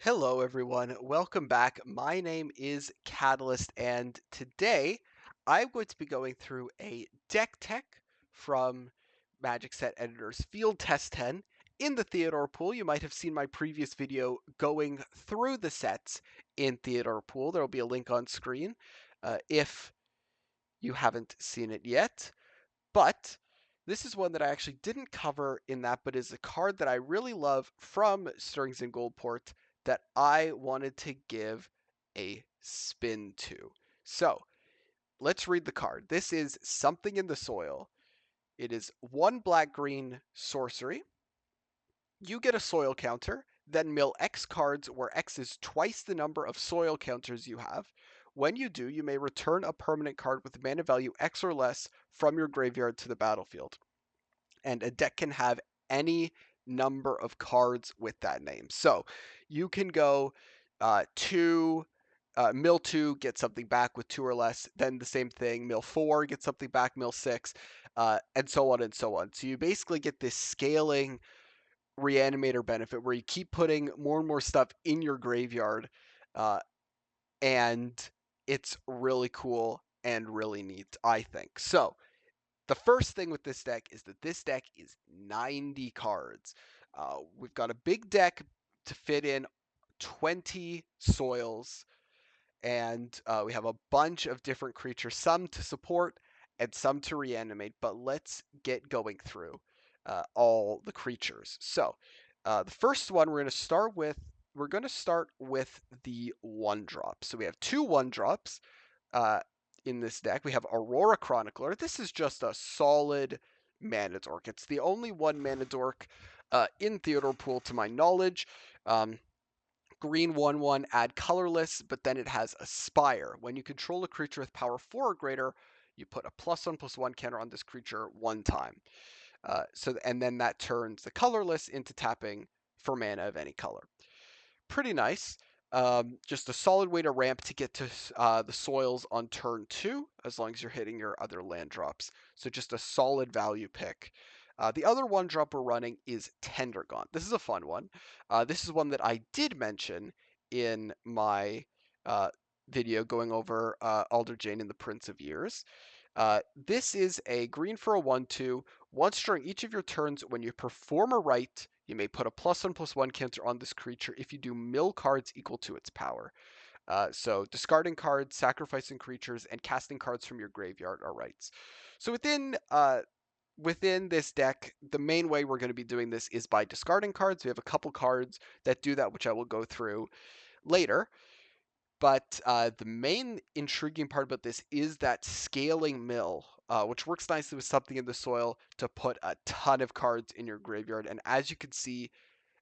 Hello, everyone. Welcome back. My name is Catalyst, and today I'm going to be going through a deck tech from Magic Set Editor's Field Test 10 in the Theodore Pool. You might have seen my previous video going through the sets in Theodore Pool. There will be a link on screen if you haven't seen it yet. But this is one that I actually didn't cover in that, but is a card that I really love from Stirrings and Goldport that I wanted to give a spin to. So let's read the card. This is Something in the Soil. It is one black green sorcery. You get a soil counter, then mill X cards where X is twice the number of soil counters you have. When you do, you may return a permanent card with mana value X or less from your graveyard to the battlefield. And a deck can have any number of cards with that name. So you can go two, mill two, get something back with two or less. Then the same thing, mill four, get something back, mill six, and so on and so on. So you basically get this scaling reanimator benefit where you keep putting more and more stuff in your graveyard, uh, and it's really cool and really neat, I think. So the first thing with this deck is that this deck is 90 cards. We've got a big deck to fit in 20 soils, and we have a bunch of different creatures, some to support and some to reanimate. But let's get going through all the creatures. So the first one we're going to start with. We're going to start with the one drop. So we have two one drops uh, in this deck. We have Aurora Chronicler. This is just a solid mana dork. It's the only one mana dork in Theodore Pool to my knowledge. Green 1/1, add colorless, but then it has Aspire. When you control a creature with power 4 or greater, you put a +1/+1 counter on this creature one time. And then that turns the colorless into tapping for mana of any color. Pretty nice. Just a solid way to ramp to get to the soils on turn 2, as long as you're hitting your other land drops. So just a solid value pick. The other one drop we're running is Tendergaunt. This is a fun one. This is one that I did mention in my uh, video going over Jane and the Prince of Years. This is a green for a 1/2. Once during each of your turns, when you perform a rite, you may put a +1/+1 counter on this creature if you do mill cards equal to its power. So discarding cards, sacrificing creatures, and casting cards from your graveyard are rights. So within this deck, the main way we're going to be doing this is by discarding cards. We have a couple cards that do that, which I will go through later. But the main intriguing part about this is that scaling mill, which works nicely with Something in the Soil to put a ton of cards in your graveyard. And as you can see,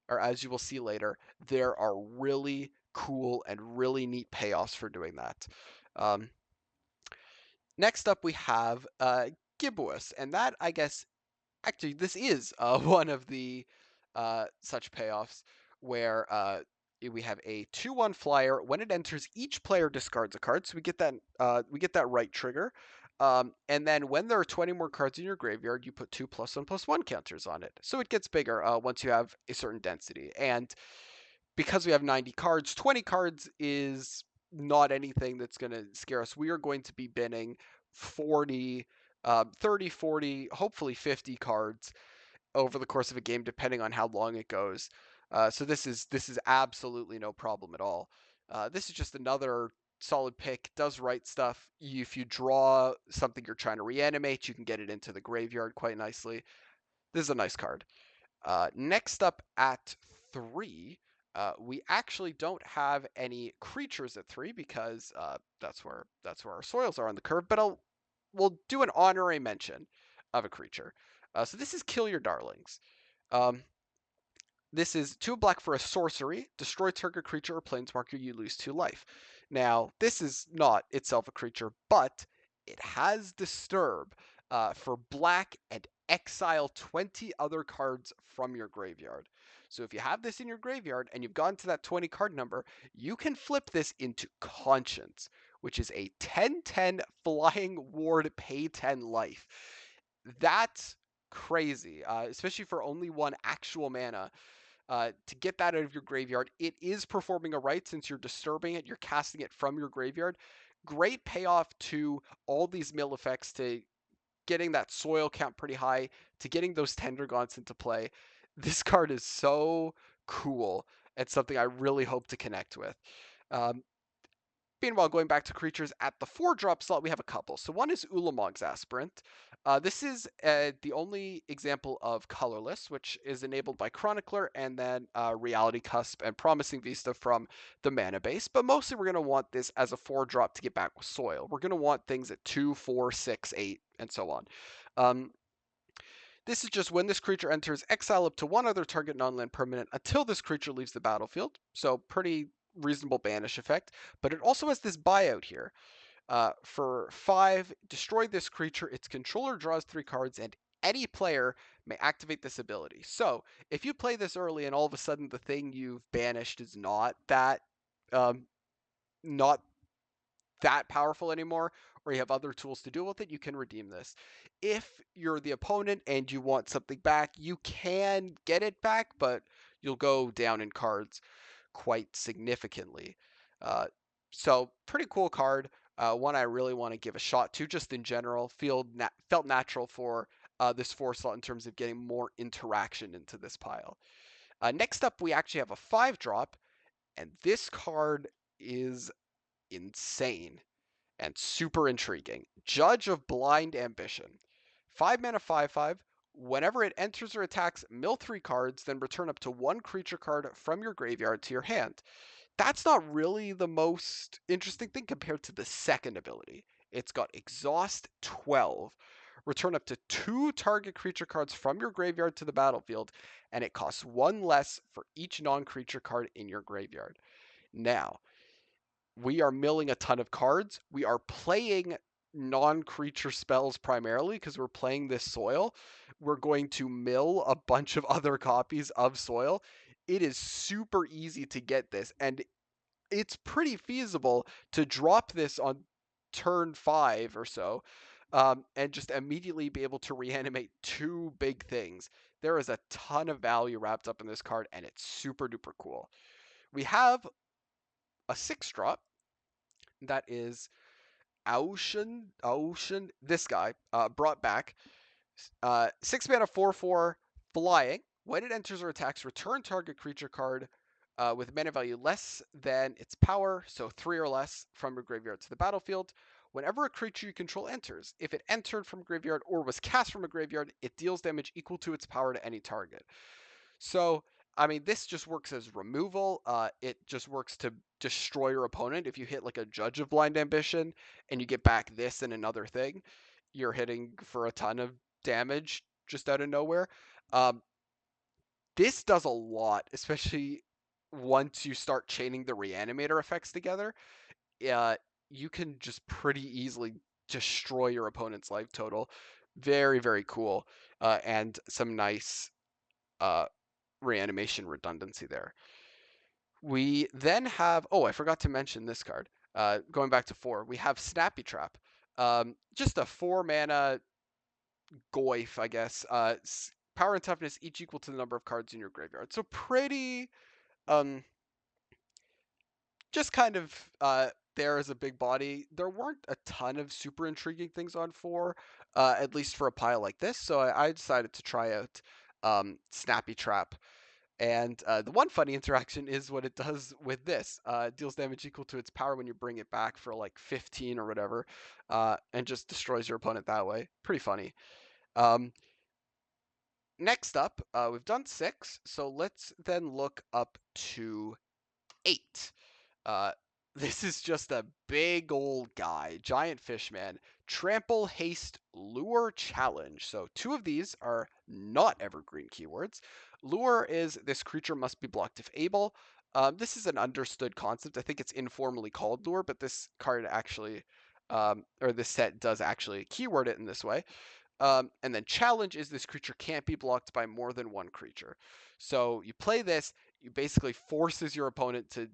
or as you will see later, there are really cool and really neat payoffs for doing that. Um, Next up, we have Gibbous, and that, I guess, actually, this is one of the such payoffs where we have a 2/1 flyer. When it enters, each player discards a card, so we get that right trigger. And then when there are 20 more cards in your graveyard, you put two +1/+1 counters on it. So it gets bigger once you have a certain density. And because we have 90 cards, 20 cards is not anything that's going to scare us. We are going to be binning 40, 30, 40, hopefully 50 cards over the course of a game, depending on how long it goes. So this is absolutely no problem at all. This is just another solid pick. Does right stuff. If you draw something you're trying to reanimate, you can get it into the graveyard quite nicely. This is a nice card. Next up at 3, we actually don't have any creatures at 3 because that's where our soils are on the curve. But we'll do an honorary mention of a creature. So this is Kill Your Darlings. Um, this is 2 black for a sorcery. Destroy target creature or planeswalker, you lose 2 life. Now, this is not itself a creature, but it has Disturb for black and exile 20 other cards from your graveyard. So if you have this in your graveyard and you've gotten to that 20 card number, you can flip this into Conscience, which is a 10/10 flying ward, pay 10 life. That's crazy, especially for only one actual mana. to get that out of your graveyard. It is performing a right since you're disturbing it, you're casting it from your graveyard. Great payoff to all these mill effects, to getting that soil count pretty high, to getting those Tender Gaunts into play. This card is so cool and something I really hope to connect with. Um, Meanwhile, going back to creatures at the 4-drop slot, we have a couple. So one is Ulamog's Aspirant. This is the only example of colorless, which is enabled by Chronicler and then Reality Cusp and Promising Vista from the mana base. But mostly we're going to want this as a 4-drop to get back with soil. We're going to want things at 2, 4, 6, 8, and so on. This is just when this creature enters, exile up to one other target non-land permanent until this creature leaves the battlefield. So pretty reasonable banish effect. But it also has this buyout here. For 5, destroy this creature. Its controller draws 3 cards, and any player may activate this ability. So if you play this early and all of a sudden the thing you've banished is um, not that powerful anymore, or you have other tools to deal with it, you can redeem this. If you're the opponent and you want something back, you can get it back, but you'll go down in cards quite significantly. Uh, so pretty cool card. One I really want to give a shot to, just in general. Felt natural for this 4 slot in terms of getting more interaction into this pile. Next up, we actually have a 5-drop, and this card is insane and super intriguing. Judge of Blind Ambition. 5 mana 5/5. Whenever it enters or attacks, mill 3 cards, then return up to 1 creature card from your graveyard to your hand. That's not really the most interesting thing compared to the second ability. It's got Exhaust 12. Return up to 2 target creature cards from your graveyard to the battlefield, and it costs 1 less for each non-creature card in your graveyard. Now, we are milling a ton of cards. We are playing non-creature spells primarily because we're playing this soil. We're going to mill a bunch of other copies of soil. It is super easy to get this, and it's pretty feasible to drop this on turn 5 or so, and just immediately be able to reanimate 2 big things. There is a ton of value wrapped up in this card, and it's super duper cool. We have a 6-drop that is this guy, brought back. 6 mana 4/4 flying. When it enters or attacks, return target creature card with mana value less than its power, so 3 or less, from your graveyard to the battlefield. Whenever a creature you control enters, if it entered from graveyard or was cast from a graveyard, it deals damage equal to its power to any target. So, I mean, this just works as removal. It just works to destroy your opponent. If you hit like a Judge of Blind Ambition and you get back this and another thing, you're hitting for a ton of damage just out of nowhere. Um, this does a lot, especially once you start chaining the Reanimator effects together. Uh, you can just pretty easily destroy your opponent's life total. Very, very cool. And some nice uh, reanimation redundancy there. We then have, oh, I forgot to mention this card. Going back to 4, we have Snappy Trap. Just a 4 mana Goyf, I guess. Power and toughness each equal to the number of cards in your graveyard. So pretty, um, just kind of there as a big body. There weren't a ton of super intriguing things on 4, at least for a pile like this. So I decided to try out Snappy Trap. And the one funny interaction is what it does with this. It deals damage equal to its power when you bring it back for like 15 or whatever, and just destroys your opponent that way. Pretty funny. Um, Next up, we've done 6, so let's then look up to 8. Uh, this is just a big old guy, giant fishman. Trample, haste, lure, challenge. So 2 of these are not evergreen keywords. Lure is this creature must be blocked if able. This is an understood concept. I think it's informally called lure, but this card actually, or this set does actually keyword it in this way. And then challenge is this creature can't be blocked by more than 1 creature. So you play this, you basically forces your opponent to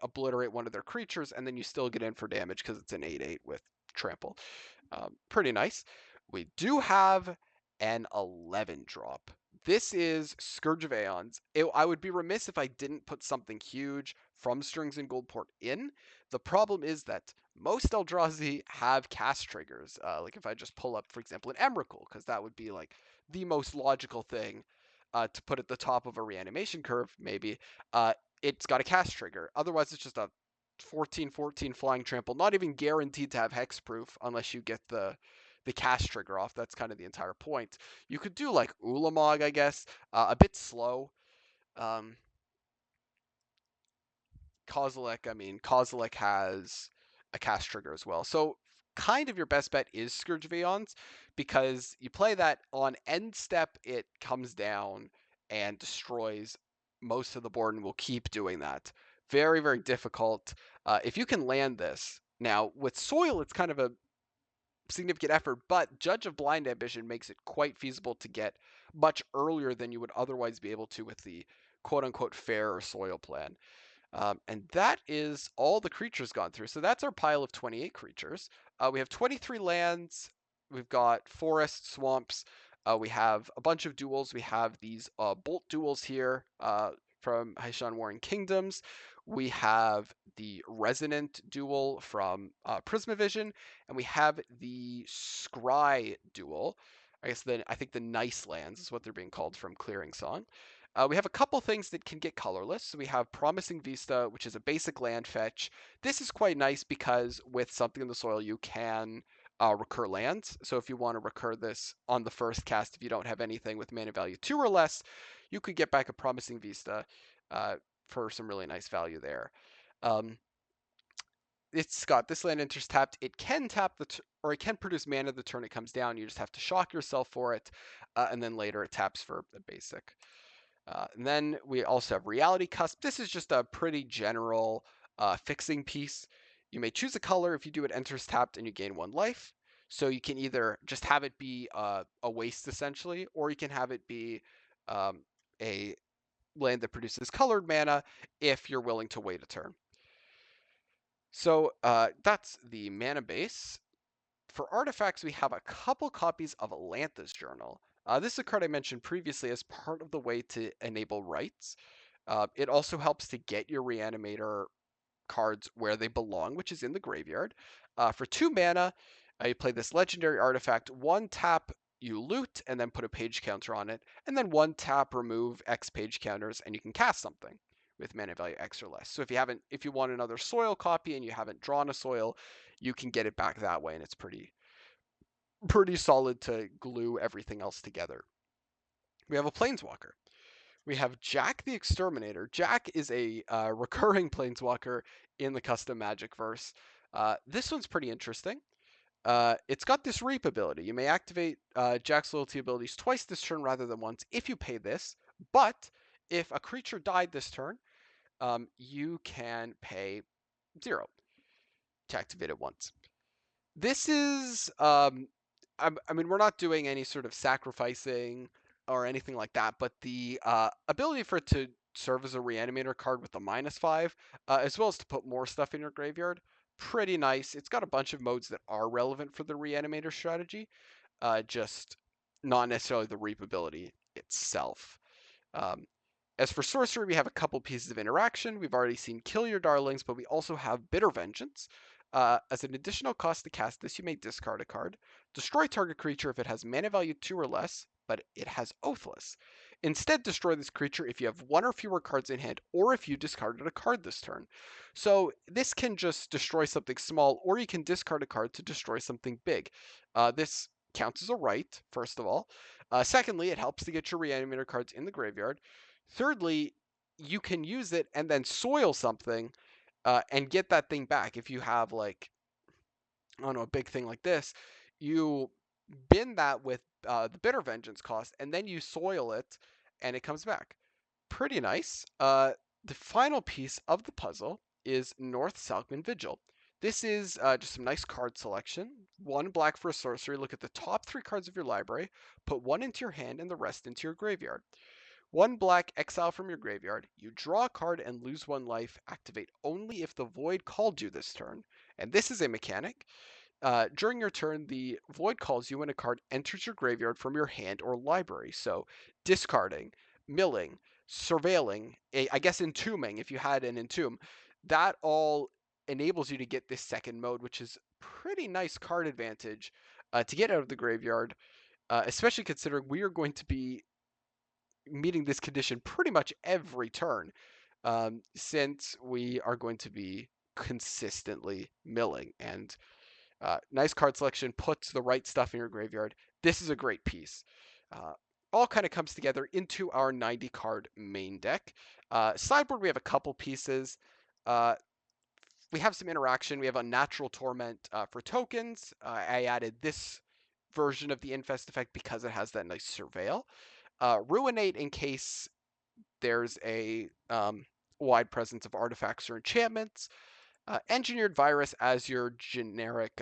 obliterate one of their creatures, and then you still get in for damage because it's an 8/8 with trample. Pretty nice. We do have an 11-drop. This is Scourge of Aeons. I would be remiss if I didn't put something huge from Strings and Goldport in. The problem is that most Eldrazi have cast triggers. Like if I just pull up, for example, an Emrakul, because that would be like the most logical thing to put at the top of a reanimation curve, maybe. It's got a cast trigger. Otherwise, it's just a 14/14 flying trample, not even guaranteed to have hexproof unless you get the cast trigger off. That's kind of the entire point. You could do like Ulamog, I guess, a bit slow. Um, Kozilek, I mean, Kozilek has a cast trigger as well. So kind of your best bet is Scourge of Aeons because you play that on end step, it comes down and destroys most of the board and will keep doing that. Very, very difficult. If you can land this, now with Soil, it's kind of a significant effort, but Judge of Blind Ambition makes it quite feasible to get much earlier than you would otherwise be able to with the quote unquote fair soil plan. And that is all the creatures gone through. So that's our pile of 28 creatures. We have 23 lands. We've got forests, swamps. We have a bunch of duels. We have these bolt duels here from Haishan Warring Kingdoms. We have the Resonant duel from Prismavision, and we have the Scry duel. I think the Nice Lands is what they're being called from Clearing Song. We have a couple things that can get colorless. So we have Promising Vista, which is a basic land fetch. This is quite nice because with Something in the Soil, you can recur lands. So if you want to recur this on the first cast, if you don't have anything with mana value 2 or less, you could get back a Promising Vista uh, for some really nice value there. Um, it's got this land enters tapped. It can tap or it can produce mana the turn it comes down. You just have to shock yourself for it, and then later it taps for a basic. And then we also have Reality Cusp. This is just a pretty general fixing piece. You may choose a color if you do it enters tapped and you gain 1 life. So you can either just have it be a waste essentially, or you can have it be a land that produces colored mana if you're willing to wait a turn. So that's the mana base. For artifacts, we have a couple copies of Alantha's Journal. This is a card I mentioned previously as part of the way to enable rights. It also helps to get your Reanimator cards where they belong, which is in the graveyard. For 2 mana, you play this legendary artifact. 1 tap, you loot, and then put a page counter on it. And then 1 tap, remove X page counters, and you can cast something with mana value X or less. So if you want another soil copy and you haven't drawn a soil, you can get it back that way, and it's pretty solid to glue everything else together. We have a Planeswalker. We have Jack the Exterminator. Jack is a recurring Planeswalker in the custom Magic verse. This one's pretty interesting. It's got this Reap ability. You may activate Jack's loyalty abilities twice this turn rather than once if you pay this, but if a creature died this turn, you can pay 0 to activate it once. This is, I mean, we're not doing any sort of sacrificing or anything like that, but the ability for it to serve as a reanimator card with the -5, as well as to put more stuff in your graveyard, pretty nice. It's got a bunch of modes that are relevant for the reanimator strategy, just not necessarily the Reap ability itself. Um, as for sorcery, we have a couple pieces of interaction. We've already seen Kill Your Darlings, but we also have Bitter Vengeance. As an additional cost to cast this, you may discard a card. Destroy target creature if it has mana value 2 or less, but it has Oathless. Instead, destroy this creature if you have 1 or fewer cards in hand, or if you discarded a card this turn. So this can just destroy something small, or you can discard a card to destroy something big. This counts as a right, first of all. Secondly, it helps to get your Reanimator cards in the graveyard. Thirdly, you can use it and then soil something and get that thing back. If you have like, I don't know, a big thing like this, you bin that with the Bitter Vengeance cost, and then you soil it, and it comes back. Pretty nice. The final piece of the puzzle is North Salkman Vigil. This is just some nice card selection. 1 black for a sorcery. Look at the top 3 cards of your library. Put 1 into your hand and the rest into your graveyard. 1 black, exile from your graveyard. You draw a card and lose 1 life. Activate only if the Void called you this turn. And this is a mechanic. During your turn, the void calls you when a card enters your graveyard from your hand or library. So discarding, milling, surveilling, I guess entombing if you had an entomb, that all enables you to get this second mode, which is pretty nice card advantage to get out of the graveyard, especially considering we are going to be meeting this condition pretty much every turn, since we are going to be consistently milling. And nice card selection puts the right stuff in your graveyard. This is a great piece. Uh, all kind of comes together into our 90 card main deck. Sideboard, we have a couple pieces. Uh, we have some interaction. We have Unnatural Torment for tokens. I added this version of the Infest effect because it has that nice surveil. Ruinate in case there's a wide presence of artifacts or enchantments. Engineered Virus as your generic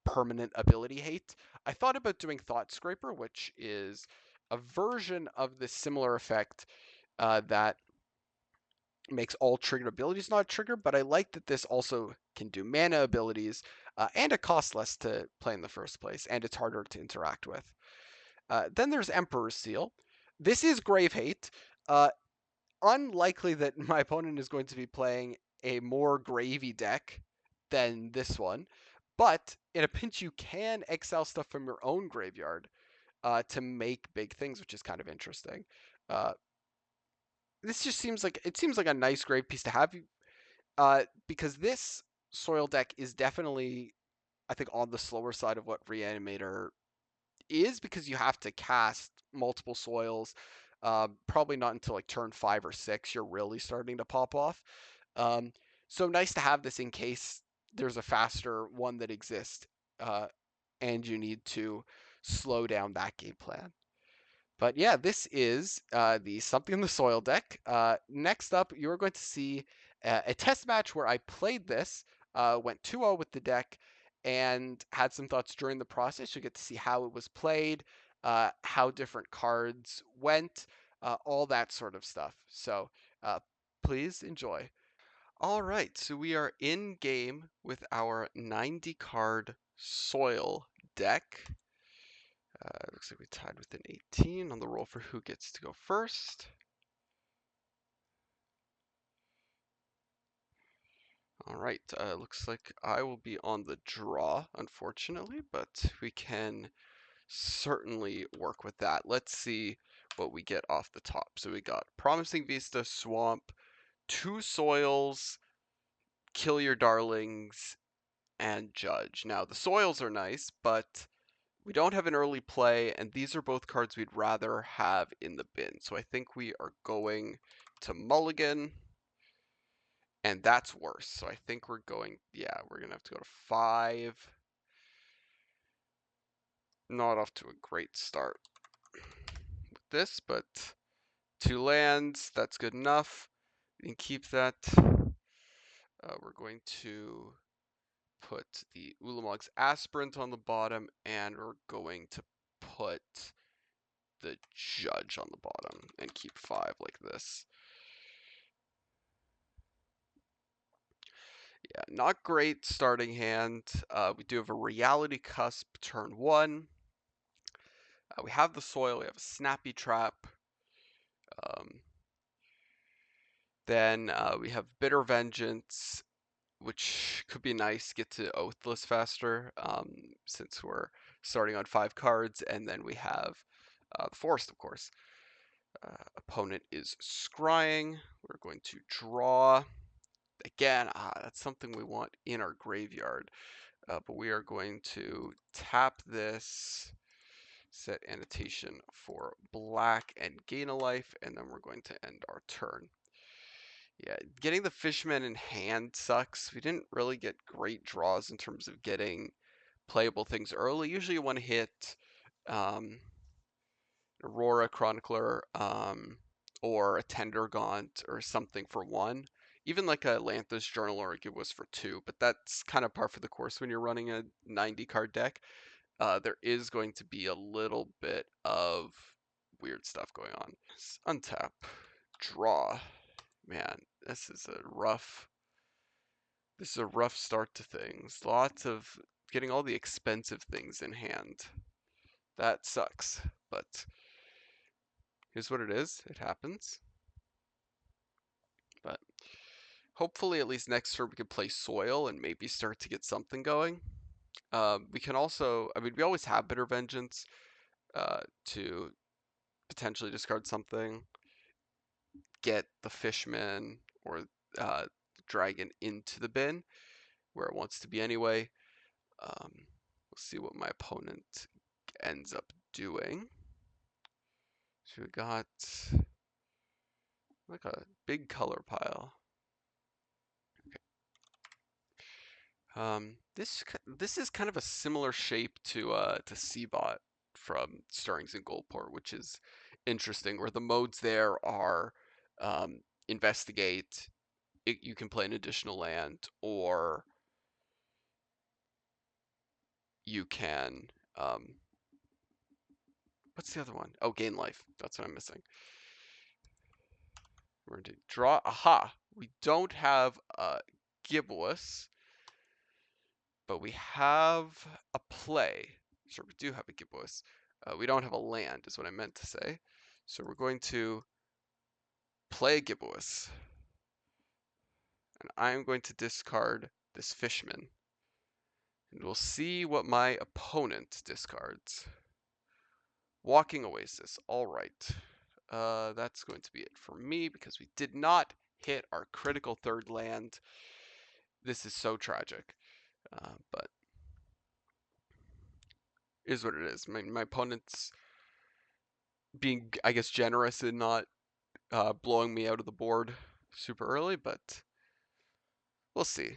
permanent ability hate. I thought about doing Thought Scraper, which is a version of this similar effect that makes all triggered abilities not trigger, but I like that this also can do mana abilities, and it costs less to play in the first place, and it's harder to interact with. Then there's Emperor's Seal. This is Grave Hate. Uh, Unlikely that my opponent is going to be playing a more gravy deck than this one, but in a pinch you can exile stuff from your own graveyard to make big things, which is kind of interesting. Uh, this just seems like a nice grave piece to have, because this soil deck is definitely, I think, on the slower side of what Reanimator is, because you have to cast multiple soils. Probably not until like turn 5 or 6 you're really starting to pop off. Um, so nice to have this in case there's a faster one that exists, uh, and you need to slow down that game plan. But yeah, this is the Something in the Soil deck. Next up, you're going to see a test match where I played this, went 2-0 with the deck, and had some thoughts during the process. You get to see how it was played, how different cards went, all that sort of stuff. So uh, please enjoy. All right, so we are in game with our 90 card Soil deck. Looks like we tied with an 18 on the roll for who gets to go first. All right, looks like I will be on the draw, unfortunately, but we can certainly work with that. Let's see what we get off the top. So we got Promising Vista, Swamp, 2 Soils, Kill Your Darlings, and Judge. Now, the Soils are nice, but we don't have an early play, and these are both cards we'd rather have in the bin. So I think we are going to mulligan, and that's worse. So I think we're going, yeah, we're going to have to go to 5. Not off to a great start with this, but 2 lands, that's good enough. We can keep that. We're going to put the Ulamog's Aspirant on the bottom, and we're going to put the Judge on the bottom and keep 5 like this. Yeah, not great starting hand. We do have a Reality Cusp turn 1. We have the Soil, we have a Snappy Trap. Um, then we have Bitter Vengeance, which could be nice, get to Oathless faster, since we're starting on 5 cards. And then we have the Forest, of course. Opponent is scrying. We're going to draw. Again, that's something we want in our graveyard. But we are going to tap this, set annotation for black, and gain a life, and then we're going to end our turn. Yeah, getting the Fishmen in hand sucks. We didn't really get great draws in terms of getting playable things early. Usually you want to hit Aurora Chronicler, or a Tendergaunt or something for 1. Even like a Lanthus Journal or a Gibbous for 2, but that's kind of par for the course when you're running a 90 card deck. There is going to be a little bit of weird stuff going on. Untap, draw. Man, this is a rough start to things. Lots of getting all the expensive things in hand. That sucks, but here's what it is. It happens. But hopefully, at least next turn, we can play soil and maybe start to get something going. We can also, I mean, we always have Bitter Vengeance to potentially discard something, get the Fishman or Dragon into the bin where it wants to be anyway. We'll see what my opponent ends up doing. So we got like a big color pile. This is kind of a similar shape to Seabot from Stirrings in Goldport, which is interesting. Where the modes there are investigate. You can play an additional land, or you can what's the other one? Oh, gain life. That's what I'm missing. We're going to draw. Aha! We don't have Gibbous, but we have a play. Sure, we do have a Gibbous. We don't have a land, is what I meant to say. So we're going to play Gibbous. And I'm going to discard this Fishman. And we'll see what my opponent discards. Walking Oasis. All right. That's going to be it for me because we did not hit our critical third land. This is so tragic. But is what it is. My opponent's being, I guess, generous in not blowing me out of the board super early, but we'll see.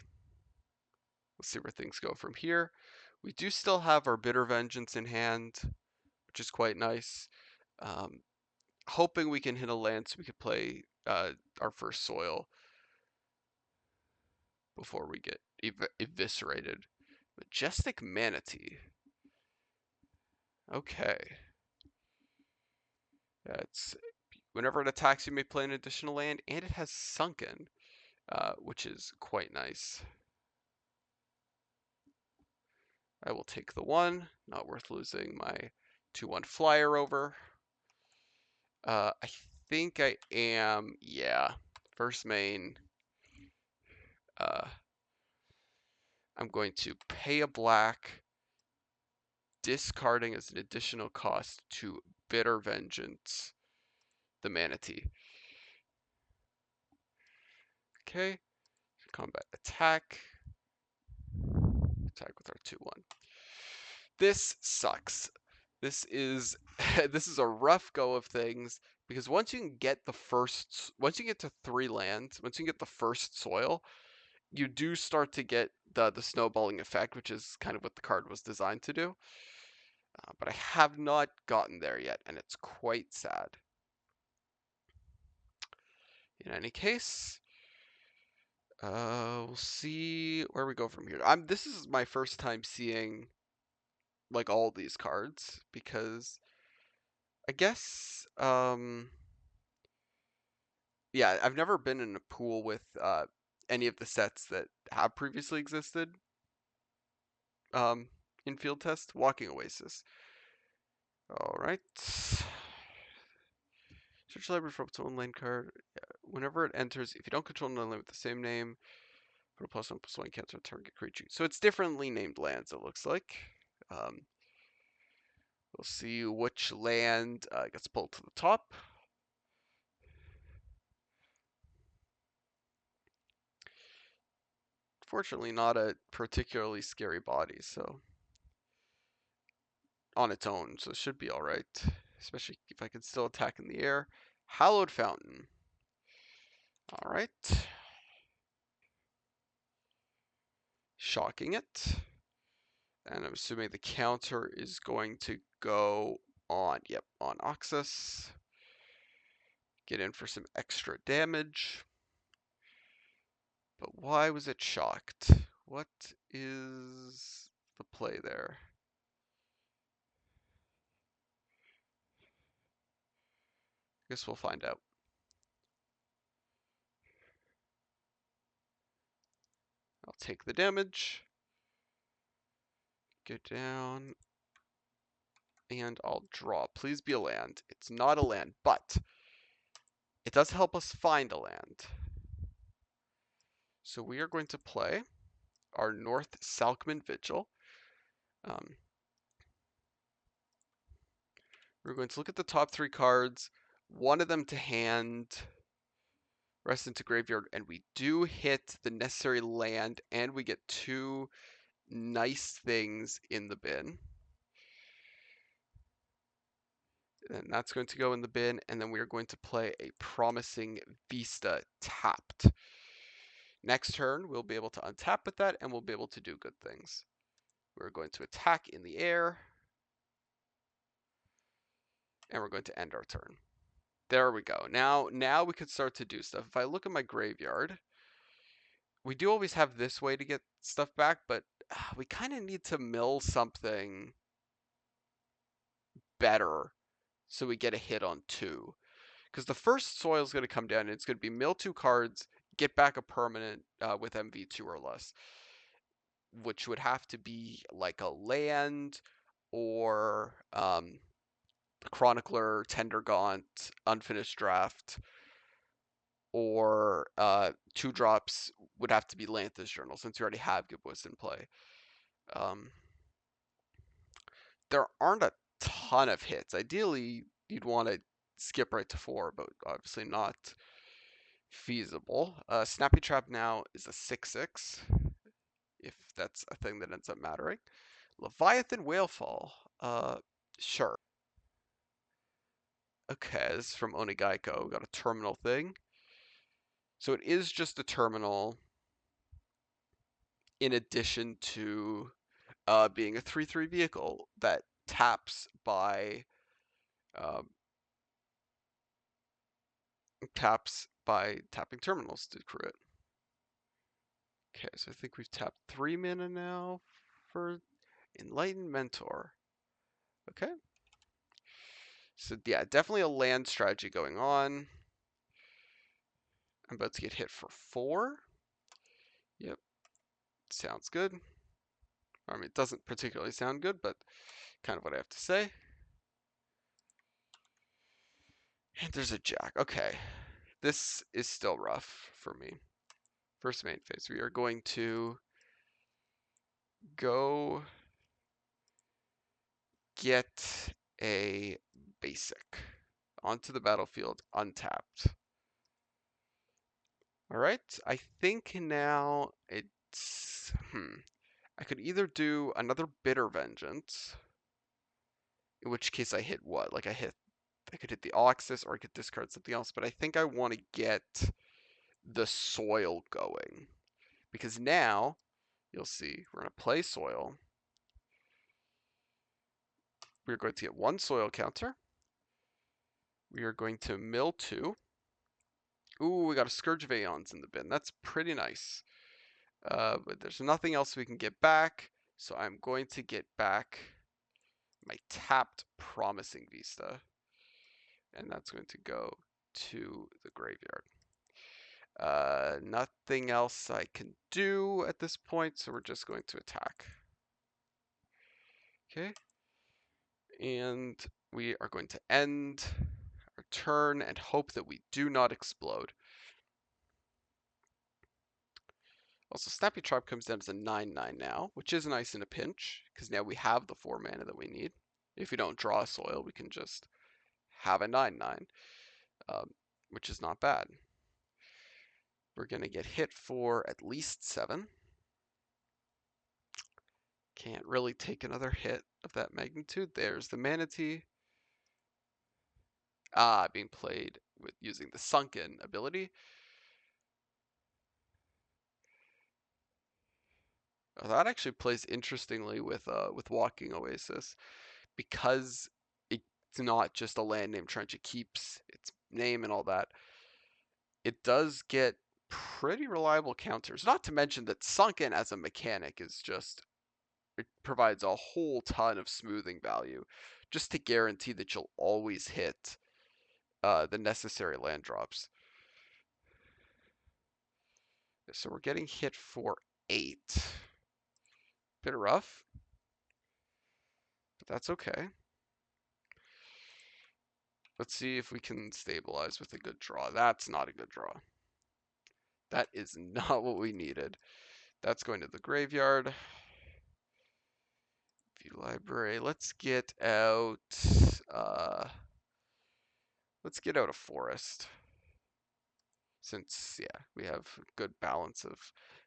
We'll see where things go from here. We do still have our Bitter Vengeance in hand, which is quite nice. Hoping we can hit a land so we could play our first soil before we get eviscerated. Majestic Manatee. Okay. That's whenever it attacks, you may play an additional land, and it has Sunken, which is quite nice. I will take the 1. Not worth losing my 2/1 flyer over. I think I am, yeah. First main. I'm going to pay a black, discarding as an additional cost to Bitter Vengeance the Manatee. Okay. Combat attack. Attack with our 2/1. This sucks. This is this is a rough go of things because once you get to 3 lands, once you get the first soil, you do start to get the snowballing effect, which is kind of what the card was designed to do. But I have not gotten there yet, and it's quite sad. In any case, we'll see where we go from here. This is my first time seeing like all these cards because I guess yeah, I've never been in a pool with any of the sets that have previously existed in field test. Walking Oasis. All right. Search library for up to 1 lane card. Whenever it enters, if you don't control another lane with the same name, put a +1/+1 cancel target creature. So it's differently named lands, it looks like. We'll see which land gets pulled to the top. Fortunately, not a particularly scary body, so on its own, so it should be all right. Especially if I can still attack in the air. Hallowed Fountain. All right. Shocking it. And I'm assuming the counter is going to go on, yep, on Oxus. Get in for some extra damage. But why was it shocked? What is the play there? Guess we'll find out. I'll take the damage. Go down, and I'll draw. Please be a land. It's not a land, but it does help us find a land. So we are going to play our North Salkman Vigil. We're going to look at the top 3 cards, one of them to hand, rest into graveyard, and we do hit the necessary land, and we get 2 nice things in the bin. And that's going to go in the bin, and then we are going to play a Promising Vista tapped. Next turn, we'll be able to untap with that, and we'll be able to do good things. We're going to attack in the air, and we're going to end our turn. There we go. Now we can start to do stuff. If I look at my graveyard, we do always have this way to get stuff back, but we kind of need to mill something better so we get a hit on 2. Because the first soil is going to come down, and it's going to be mill 2 cards, get back a permanent with MV2 or less, which would have to be like a land or Chronicler, Tendergaunt, Unfinished Draft, or 2 drops would have to be Lanthus Journal, since you already have Gibbous in play. There aren't a ton of hits. Ideally, you'd want to skip right to 4, but obviously not feasible. Snappy Trap now is a 6/6, if that's a thing that ends up mattering. Leviathan Whalefall, sure. Okay, this is from Onigaiko. We got a terminal thing. So it is just a terminal in addition to being a 3/3 vehicle that taps by tapping terminals to crew it. Okay, so I think we've tapped 3 mana now for Enlightened Mentor. Okay. So yeah, definitely a land strategy going on. I'm about to get hit for 4. Yep. Sounds good. I mean, it doesn't particularly sound good, but kind of what I have to say. And there's a jack. Okay. This is still rough for me. First main phase. We are going to go get a basic onto the battlefield untapped. All right. I think now it's I could either do another Bitter Vengeance, in which case I hit what? Like I could hit the Oxus, or I could discard something else, but I think I want to get the soil going. Because now, you'll see, we're going to play soil. We're going to get 1 soil counter. We are going to mill 2. Ooh, we got a Scourge of Aeons in the bin. That's pretty nice. But there's nothing else we can get back, so I'm going to get back my tapped Promising Vista. And that's going to go to the graveyard. Nothing else I can do at this point, so we're just going to attack. Okay. And we are going to end our turn and hope that we do not explode. Also, Snappy Trap comes down as a 9/9 now, which is nice in a pinch, because now we have the 4 mana that we need. If we don't draw a soil, we can just have a 9/9, which is not bad. We're going to get hit for at least 7. Can't really take another hit of that magnitude. There's the Manatee. Being played with using the Sunken ability. That actually plays interestingly with Walking Oasis, because it's not just a land name Trench, it keeps its name and all that. It does get pretty reliable counters. Not to mention that Sunken as a mechanic is just, it provides a whole ton of smoothing value, just to guarantee that you'll always hit the necessary land drops. So we're getting hit for 8. Bit rough. That's okay. Let's see if we can stabilize with a good draw. That's not a good draw. That is not what we needed. That's going to the graveyard. View library. Let's get out a forest. Since, yeah, we have a good balance of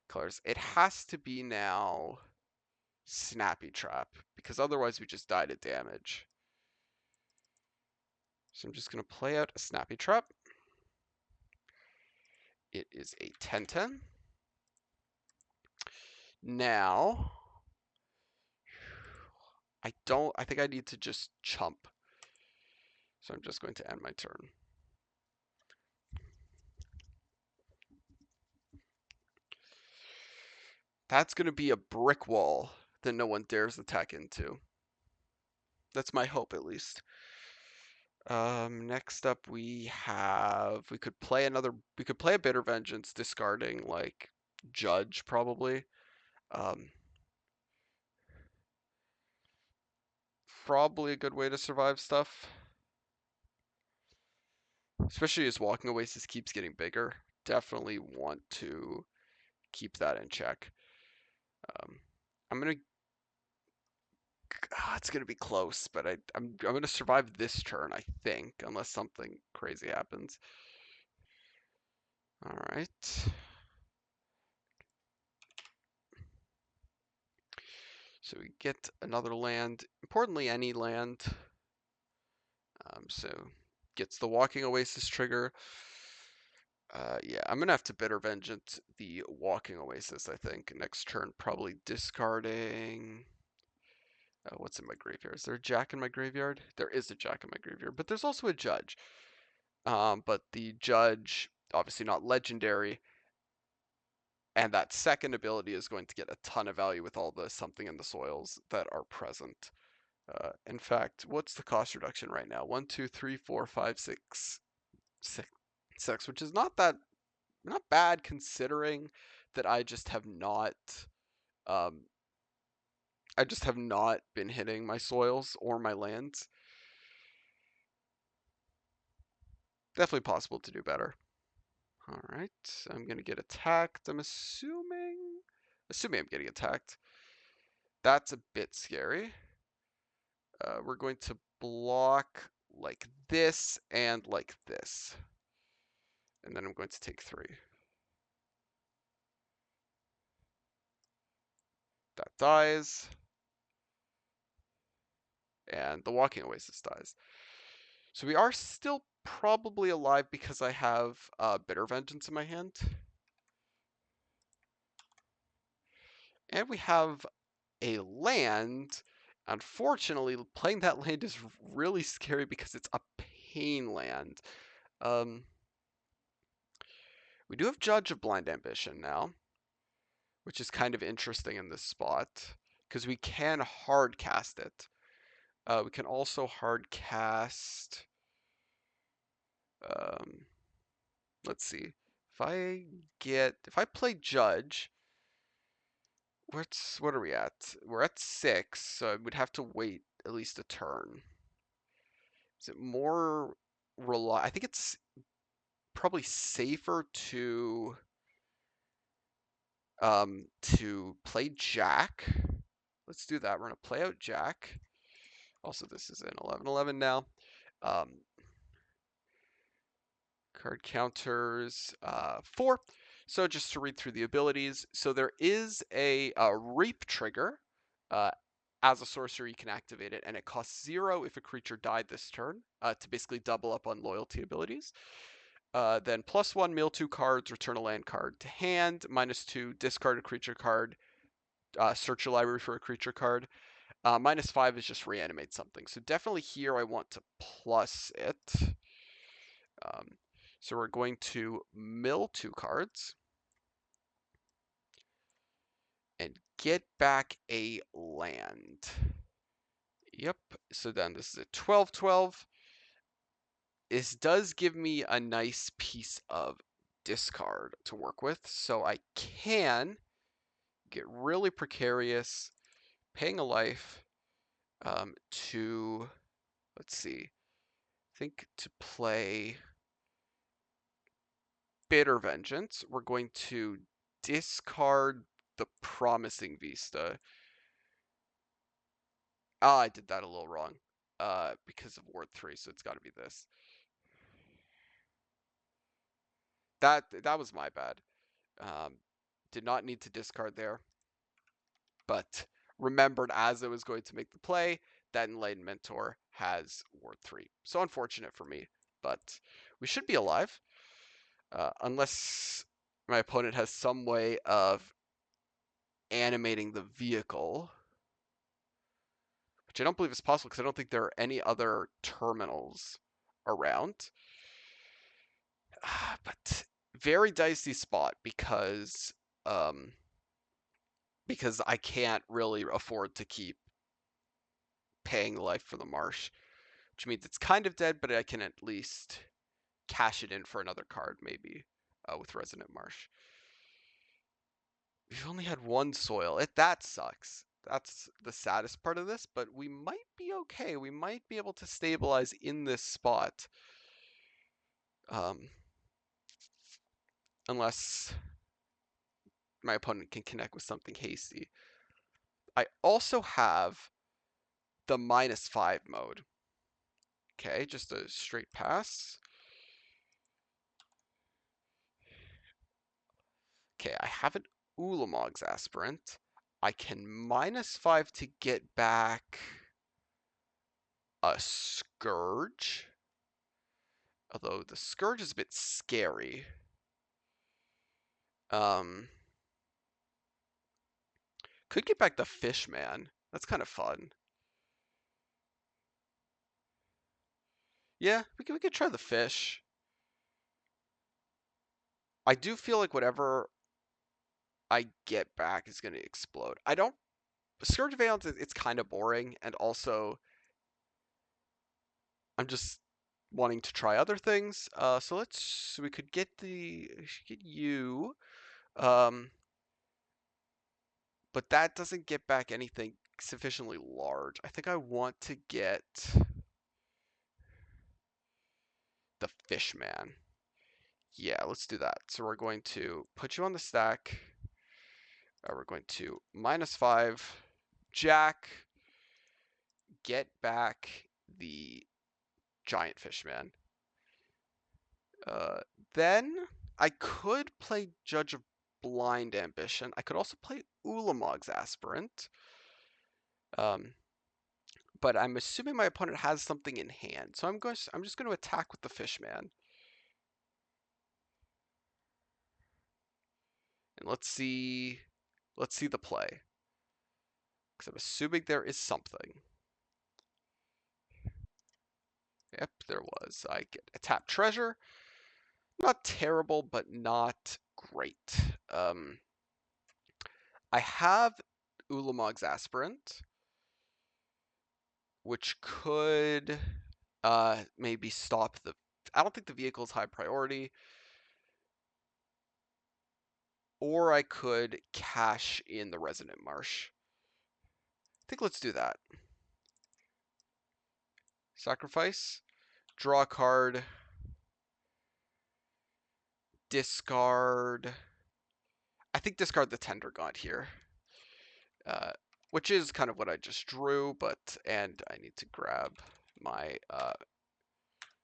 colors. It has to be now Snappy Trap, because otherwise we just die to damage. So I'm just going to play out a Snappy Trap. It is a 10/10. Now, I think I need to just chump. So I'm just going to end my turn. That's going to be a brick wall that no one dares attack into. That's my hope, at least. Next up we could play a Bitter Vengeance, discarding like Judge probably. Probably a good way to survive stuff. Especially as Walking Oasis keeps getting bigger. Definitely want to keep that in check. It's gonna be close, but I'm gonna survive this turn, I think, unless something crazy happens. All right. So we get another land. Importantly, any land. So gets the Walking Oasis trigger. Yeah, I'm gonna have to Bitter Vengeance the Walking Oasis, I think. Next turn, probably discarding. What's in my graveyard? Is there a Jack in my graveyard? There is a Jack in my graveyard, but there's also a Judge. But the Judge, obviously not legendary, and that second ability is going to get a ton of value with all the Something in the Soils that are present. In fact, what's the cost reduction right now? 1, 2, 3, 4, 5, 6, 6, which is not bad considering that um, I just have not been hitting my soils or my lands. Definitely possible to do better. All right, I'm gonna get attacked. I'm assuming I'm getting attacked. That's a bit scary. We're going to block like this and like this. And then I'm going to take 3. That dies. And the Walking Oasis dies. So we are still probably alive because I have Bitter Vengeance in my hand. And we have a land. Unfortunately, playing that land is really scary because it's a pain land. We do have Judge of Blind Ambition now, which is kind of interesting in this spot because we can hard cast it. We can also hard cast. Let's see. If I play Judge, what are we at? We're at 6, so I would have to wait at least a turn. Is it more I think it's probably safer to play Jack. Let's do that. We're gonna play out Jack. Also, this is an 11/11 now. Card counters 4. So just to read through the abilities, so there is a Reap trigger. As a sorcerer, you can activate it, and it costs 0 if a creature died this turn to basically double up on loyalty abilities. Then +1, mill 2 cards, return a land card to hand. -2, discard a creature card, search your library for a creature card. -5 is just reanimate something. So definitely here I want to plus it. So we're going to mill 2 cards and get back a land. Yep, so then this is a 12/12. This does give me a nice piece of discard to work with, so I can get really precarious, paying a life, to, let's see, I think to play Bitter Vengeance, we're going to discard the Promising Vista. Ah, I did that a little wrong. Because of Ward 3, so it's got to be this. That was my bad. Did not need to discard there, but remembered as I was going to make the play that Enlightened Mentor has Ward 3. So unfortunate for me, but we should be alive. Unless my opponent has some way of animating the vehicle, which I don't believe is possible because I don't think there are any other terminals around. But very dicey spot because I can't really afford to keep paying life for the marsh, which means it's kind of dead, but I can at least cash it in for another card maybe with Resonant Marsh. We've only had one soil. That sucks. That's the saddest part of this, but we might be okay. We might be able to stabilize in this spot. Unless my opponent can connect with something hasty. I also have the -5 mode. Okay, just a straight pass. Okay, I have an Ulamog's Aspirant. I can -5 to get back a Scourge. Although the Scourge is a bit scary. Could get back the Fishman. That's kind of fun. Yeah, we could try the fish. I do feel like whatever I get back is going to explode. I don't. Scourge of Aeons, it's kind of boring, and also I'm just wanting to try other things. So we could get you, but that doesn't get back anything sufficiently large. I think I want to get the Fishman. Yeah, let's do that. So we're going to put you on the stack. We're going to -5, Jack, get back the Giant Fishman. Then I could play Judge of Blind Ambition. I could also play Ulamog's Aspirant. But I'm assuming my opponent has something in hand, so I'm just going to attack with the Fishman. And let's see the play. Because I'm assuming there is something. Yep, there was. I get a tap treasure. Not terrible, but not great. I have Ulamog's Aspirant, which could maybe stop the. I don't think the vehicle is high priority. Or I could cash in the Resonant Marsh. I think let's do that. Sacrifice, draw a card, discard. I think discard the Tender Gaunt here, which is kind of what I just drew, and I need to grab my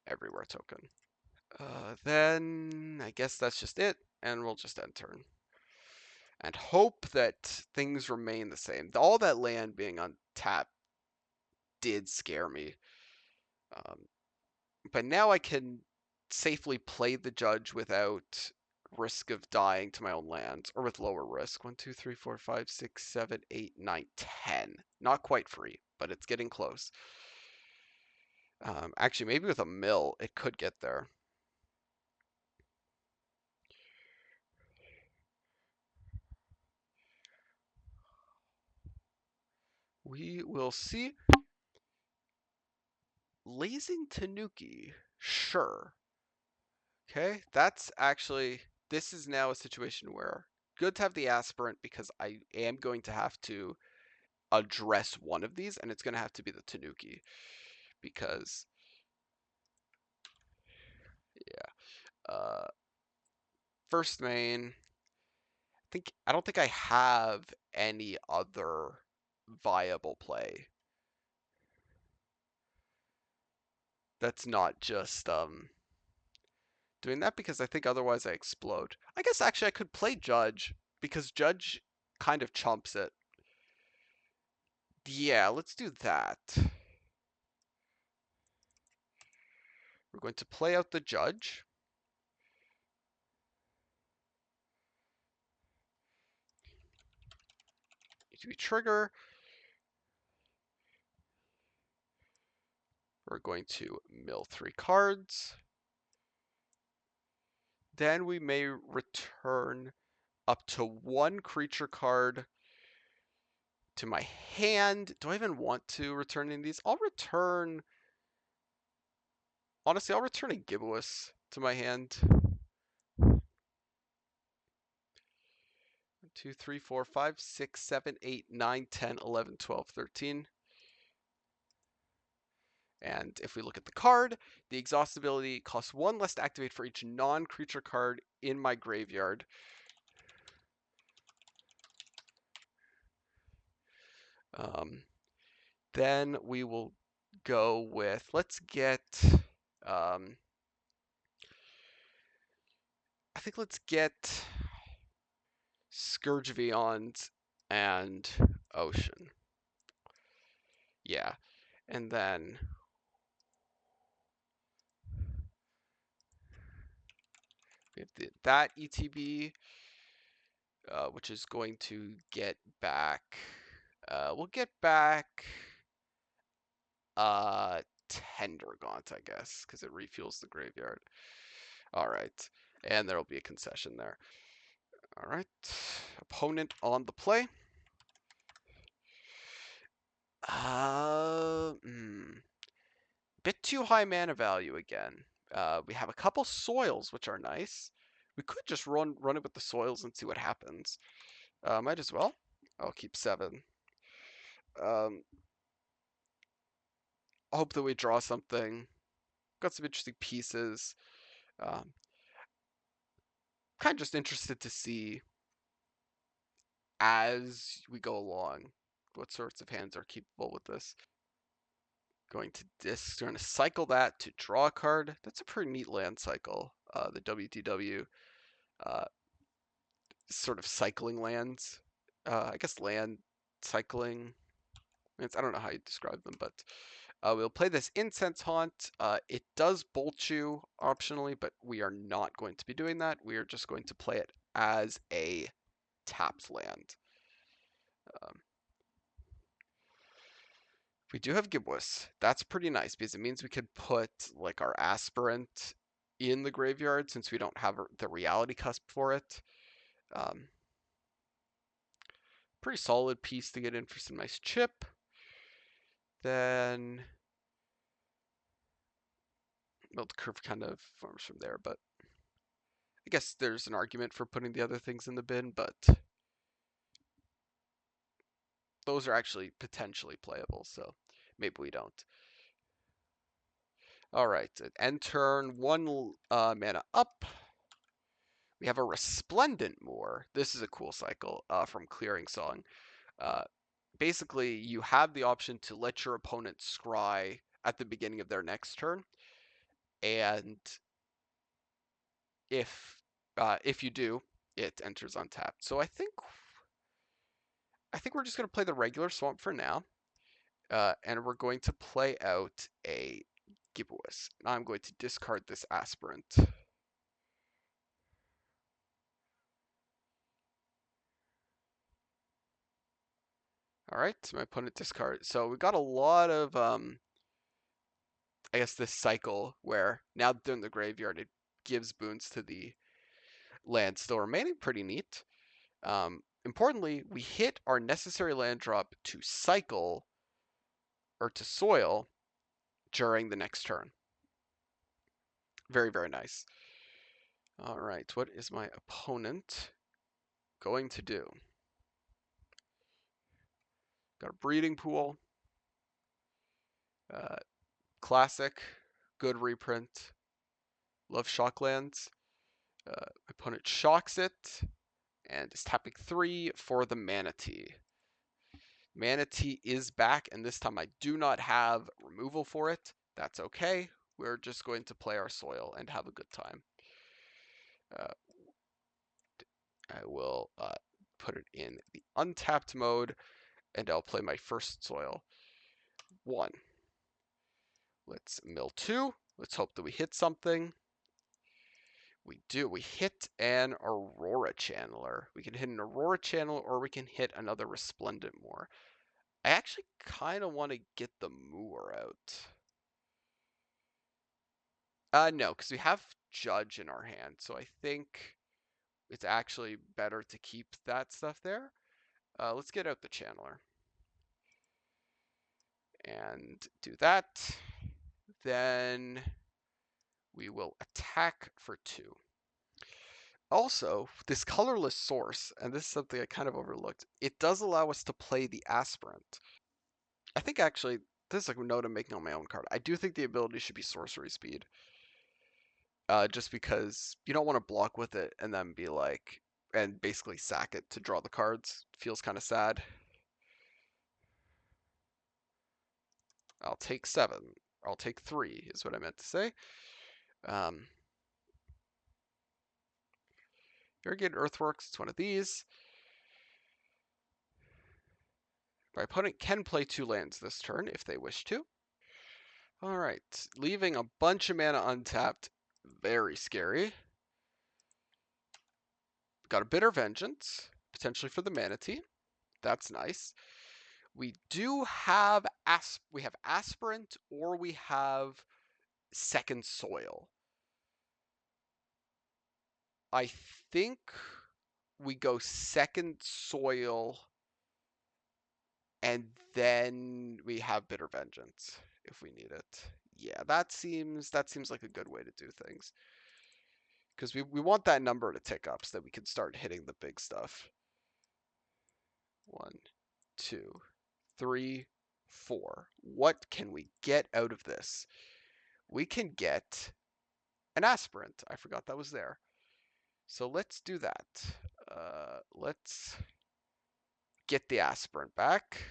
Everywhere token. Then I guess that's just it, and we'll just end turn. And hope that things remain the same. All that land being on tap did scare me. But now I can safely play the judge without risk of dying to my own lands, or with lower risk. 1, 2, 3, 4, 5, 6, 7, 8, 9, 10. Not quite free, but it's getting close. Actually, maybe with a mill, it could get there. We will see. Lazing Tanuki, sure. Okay, that's actually, this is now a situation where good to have the aspirant because I am going to have to address one of these, and it's going to have to be the Tanuki, because first main, I don't think I have any other viable play that's not just doing that, because I think otherwise I explode. I guess actually I could play Judge, because Judge kind of chumps it. Yeah, let's do that. We're going to play out the Judge. We trigger. We're going to mill 3 cards. Then we may return up to 1 creature card to my hand. Do I even want to return any of these? Honestly, I'll return a Gibbous to my hand. 1, 2, 3, 4, 5, 6, 7, 8, 9, 10, 11, 12, 13. And if we look at the card, the exhaust ability costs 1 less to activate for each non-creature card in my graveyard. Then we will go with, let's get, I think let's get Scourge Beyond and Ocean. Yeah, and then we have that ETB, which is going to get back, we'll get back Tendergaunt, I guess, because it refuels the graveyard. All right, and there'll be a concession there. All right, opponent on the play. Bit too high mana value again. We have a couple soils, which are nice. We could just run it with the soils and see what happens. Might as well. I'll keep 7. Um, I hope that we draw something. Got some interesting pieces. Um, kind of just interested to see as we go along what sorts of hands are capable with this. Going to cycle that to draw a card. That's a pretty neat land cycle. The WTW sort of cycling lands. I guess land cycling. I don't know how you describe them, but we'll play this Incense Haunt. It does bolt you optionally, but we are not going to be doing that. We are just going to play it as a tapped land. We do have Gibbous. That's pretty nice because it means we could put like our Aspirant in the graveyard since we don't have the Reality Cusp for it. Pretty solid piece to get in for some nice chip. Then, well, the curve kind of forms from there, but I guess there's an argument for putting the other things in the bin, but those are actually potentially playable, so maybe we don't. All right, end turn, 1 mana up. We have a Resplendent Moor. This is a cool cycle from Clearing Song. Basically, you have the option to let your opponent scry at the beginning of their next turn, and if you do, it enters untapped. So I think we're just going to play the regular Swamp for now, and we're going to play out a Gibbous. Now I'm going to discard this Aspirant. All right, my opponent discard. So we got a lot of, I guess, this cycle where now that they're in the graveyard, it gives boons to the land still remaining. Pretty neat. Importantly, we hit our necessary land drop to cycle or to soil during the next turn. Very, very nice. All right, what is my opponent going to do? Got a breeding pool. Classic. Good reprint. Love Shocklands. Opponent shocks it and is tapping 3 for the Manatee. Manatee is back, and this time I do not have removal for it. That's okay. We're just going to play our soil and have a good time. I will put it in the untapped mode, and I'll play my first soil. 1. Let's mill 2. Let's hope that we hit something. We do. We hit an Aurora Channeler. We can hit an Aurora Channeler, or we can hit another Resplendent Moor. I actually kind of want to get the Moor out. No, because we have Judge in our hand, so I think it's actually better to keep that stuff there. Let's get out the Channeler. And do that. Then we will attack for 2. Also, this colorless source, and this is something I kind of overlooked, it does allow us to play the Aspirant. I think actually, this is like a note I'm making on my own card. I do think the ability should be sorcery speed. Just because you don't want to block with it and then be like, and basically sack it to draw the cards. Feels kind of sad. I'll take 7. I'll take 3 is what I meant to say. Irrigated Earthworks, it's one of these. My opponent can play 2 lands this turn if they wish to. Alright, leaving a bunch of mana untapped. Very scary. Got a Bitter Vengeance, potentially for the Manatee. That's nice. We do have Aspirant, or we have Second Soil. I think we go Second Soil, and then we have Bitter Vengeance if we need it. Yeah, that seems like a good way to do things. Because we want that number to tick up so that we can start hitting the big stuff. 1, 2, 3, 4. What can we get out of this? We can get an Aspirant. I forgot that was there. So let's do that. Let's get the Aspirant back.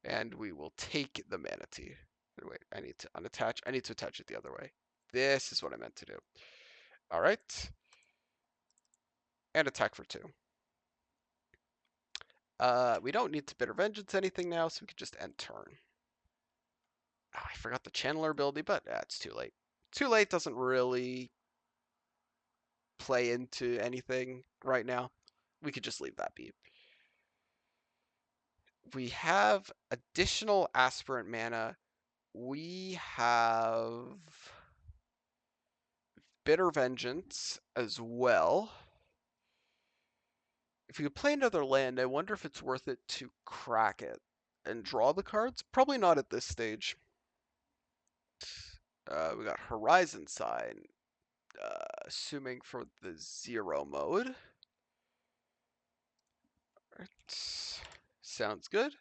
And we will take the Manatee. Wait, I need to unattach. I need to attach it the other way. This is what I meant to do. All right. And attack for 2. We don't need to Bitter Vengeance anything now, so we can just end turn. Oh, I forgot the Channeler ability, but it's too late. Too late doesn't really play into anything right now. We could just leave that be. We have additional Aspirant mana. We have Bitter Vengeance as well. If we could play another land, I wonder if it's worth it to crack it and draw the cards. Probably not at this stage. We got Horizon Sign, assuming for the 0 mode. Right. Sounds good.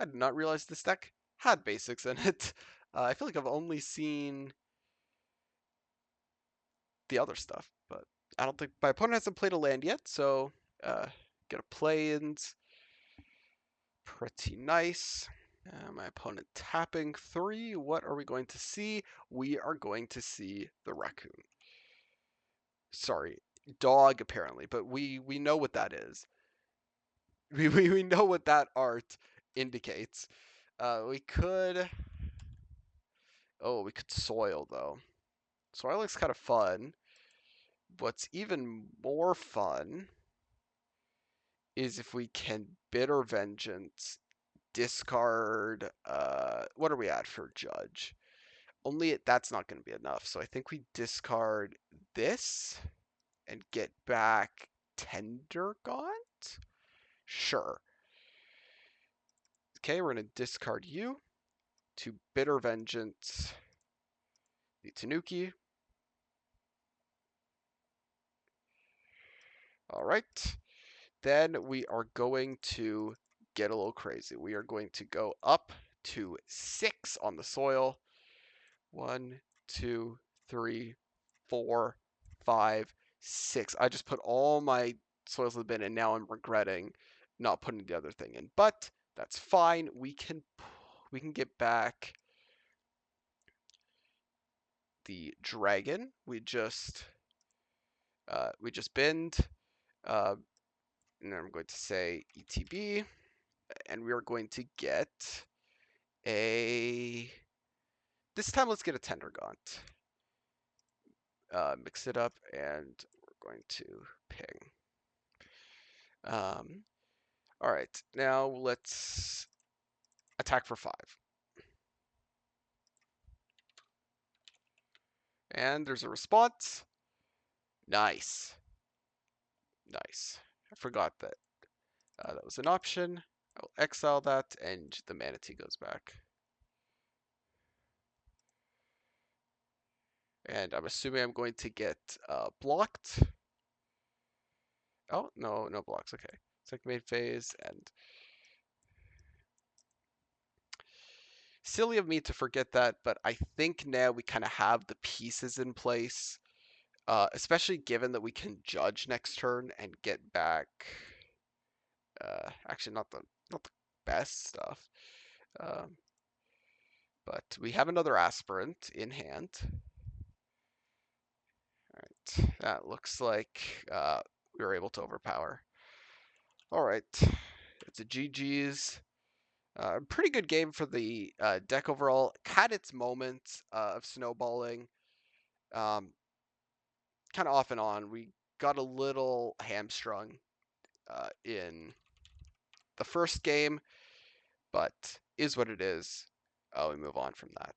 I did not realize this deck had basics in it. I feel like I've only seen the other stuff, but I don't think my opponent hasn't played a land yet, so get a play-ins. Pretty nice. My opponent tapping 3. What are we going to see? We are going to see the raccoon. Sorry, dog apparently, but we know what that is. We know what that art indicates. We could soil though. Soil looks kind of fun. What's even more fun is if we can Bitter Vengeance, discard, what are we at for Judge? Only that's not going to be enough. So I think we discard this and get back Tender Gaunt? Sure. Okay, we're going to discard you to Bitter Vengeance the Tanuki. All right. Then we are going to get a little crazy. We are going to go up to 6 on the soil. 1, 2, 3, 4, 5, 6. I just put all my soils in the bin, and now I'm regretting not putting the other thing in. But that's fine. We can get back the dragon. We just binned. And then I'm going to say ETB, and we are going to get a. This time, let's get a Tendergaunt. Mix it up, and we're going to ping. All right, now let's attack for 5. And there's a response. Nice. Nice. I forgot that that was an option. I will exile that, and the Manatee goes back. And I'm assuming I'm going to get blocked. Oh, no, no blocks. Okay. Second main phase, and silly of me to forget that, but I think now we kind of have the pieces in place, especially given that we can judge next turn and get back. Actually, not the best stuff, um, but we have another aspirant in hand. All right, that looks like we were able to overpower. All right, it's a GG's. Pretty good game for the deck overall. Had its moments of snowballing. Kind of off and on. We got a little hamstrung in the first game, but is what it is. We move on from that.